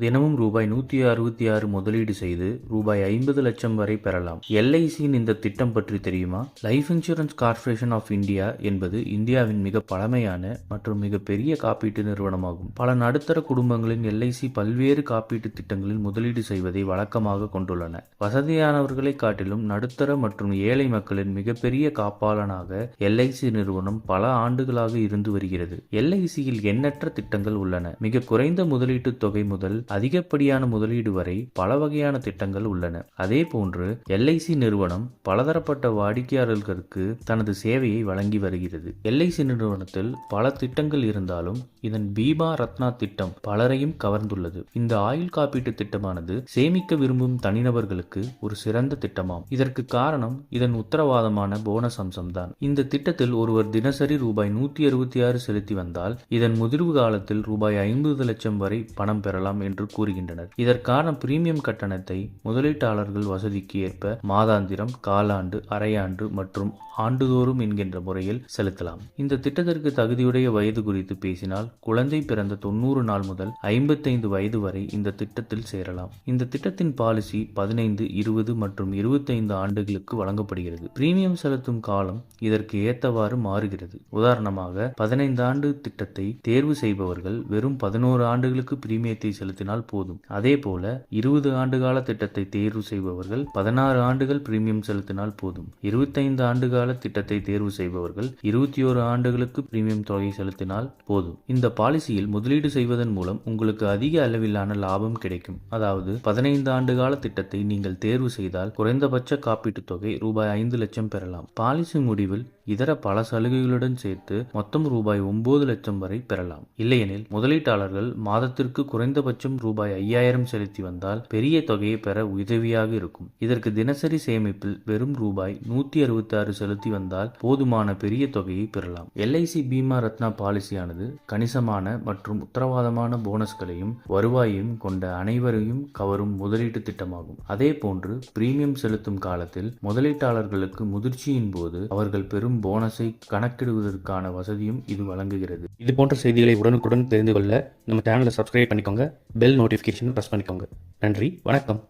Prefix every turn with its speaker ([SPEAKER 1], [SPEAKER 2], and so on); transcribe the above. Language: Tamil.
[SPEAKER 1] தினமும் ரூபாய் 166 முதலீடு செய்து ரூபாய் 50 லட்சம் வரை பெறலாம். எல்ஐசியின் இந்த திட்டம் பற்றி தெரியுமா? Life insurance corporation of India என்பது இந்தியாவின் மிக பழமையான மற்றும் மிக பெரிய காப்பீட்டு நிறுவனமாகும். பல நடுத்தர குடும்பங்களின் எல்ஐசி பல்வேறு காப்பீட்டு திட்டங்களில் முதலீடு செய்வதை வழக்கமாக கொண்டுள்ளன. வசதியானவர்களை காட்டிலும் நடுத்தர மற்றும் ஏழை மக்களின் மிகப்பெரிய காப்பாளனாக எல்ஐசி நிறுவனம் பல ஆண்டுகளாக இருந்து வருகிறது. எல்ஐசியில் எண்ணற்ற திட்டங்கள் உள்ளன. மிக குறைந்த முதலீட்டு தொகை முதல் அதிகப்படியான முதலீடு வரை பல வகையான திட்டங்கள் உள்ளன. அதே போன்று எல்ஐசி நிறுவனம் பலதரப்பட்ட வாடிக்கையாளர்களுக்கு தனது சேவையை வழங்கி வருகிறது. எல்ஐசி நிறுவனத்தில் பல திட்டங்கள் இருந்தாலும் இதன் பீமா ரத்னா திட்டம் பலரையும் கவர்ந்துள்ளது. இந்த ஆயுள் காப்பீட்டு திட்டமானது சேமிக்க விரும்பும் தனிநபர்களுக்கு ஒரு சிறந்த திட்டமாகும். இதற்கு காரணம் இதன் உத்தரவாதமான போனஸ் அம்சம்தான். இந்த திட்டத்தில் ஒருவர் தினசரி ரூபாய் 166 செலுத்தி வந்தால் இதன் முதிர்வு காலத்தில் ரூபாய் 50 லட்சம் வரை பணம் பெறலாம் என்று கூறுகின்றனர். இதற்கான பிரீமியம் கட்டணத்தை முதலீட்டாளர்கள் வசதிக்கு ஏற்ப மாதாந்திரம், காலாண்டு, அரையாண்டு மற்றும் ஆண்டுதோறும் என்கின்ற முறையில் செலுத்தலாம். இந்த திட்டத்திற்கு தகுதியுடைய வயது குறித்து பேசினால் குழந்தை பிறந்த 90 நாள் முதல் 55 வயது வரை இந்த திட்டத்தில் சேரலாம். இந்த திட்டத்தின் பாலிசி 15, 20 மற்றும் 25 ஆண்டுகளுக்கு வழங்கப்படுகிறது. பிரீமியம் செலுத்தும் காலம் இதற்கு ஏற்றவாறு மாறுகிறது. உதாரணமாக 15 ஆண்டு திட்டத்தை தேர்வு செய்பவர்கள் வெறும் 11 ஆண்டுகளுக்கு பிரீமியத்தை செலுத்தினால் போதும். அதே போல 20 ஆண்டுகால திட்டத்தை தேர்வு செய்பவர்கள் 16 ஆண்டுகள் பிரீமியம் செலுத்தினால் போதும். 25 ஆண்டுகால திட்டத்தை தேர்வு செய்பவர்கள் 21 ஆண்டுகளுக்கு பிரீமியம் தொகை செலுத்தினால் போதும். இந்த பாலிசியில் முதலீடு செய்வதன் மூலம் உங்களுக்கு அதிக அளவிலான லாபம் கிடைக்கும். அதாவது 15 ஆண்டுகால திட்டத்தை நீங்கள் தேர்வு செய்தால் குறைந்தபட்ச காப்பீட்டு தொகை ரூபாய் 5 லட்சம் பெறலாம். பாலிசி முடிவில் இதர பல சலுகைகளுடன் சேர்த்து மொத்தம் ரூபாய் 9 லட்சம் வரை பெறலாம். இல்லையெனில் முதலீட்டாளர்கள் மாதத்திற்கு குறைந்தபட்சம் ரூபாய் 5000 செலுத்தி வந்தால் பெரிய தொகையை பெற உதவியாக இருக்கும். இதற்கு தினசரி சேமிப்பில் வெறும் ரூபாய் 166 செலுத்தி வந்தால் போதுமான பெரிய தொகையை பெறலாம். எல்ஐசி பீமா ரத்னா பாலிசியானது கணிசமான மற்றும் உத்தரவாதமான போனஸ்களையும் வருவாயையும் கொண்ட அனைவரையும் கவரும் முதலீட்டு திட்டமாகும். அதே போன்று பிரீமியம் செலுத்தும் காலத்தில் முதலீட்டாளர்களுக்கு முதிர்ச்சியின் போது அவர்கள் பெறும் போனஸை கணக்கிடுவதற்கான வசதியும் இது வழங்குகிறது.
[SPEAKER 2] இது போன்ற செய்திகளை உடனுக்குடன் தெரிந்து கொள்ள நம்ம சேனலை சப்ஸ்கிரைப் பண்ணிக்கோங்க. பெல் நோட்டிஃபிகேஷன் பிரஸ் பண்ணிக்கோங்க. நன்றி, வணக்கம்.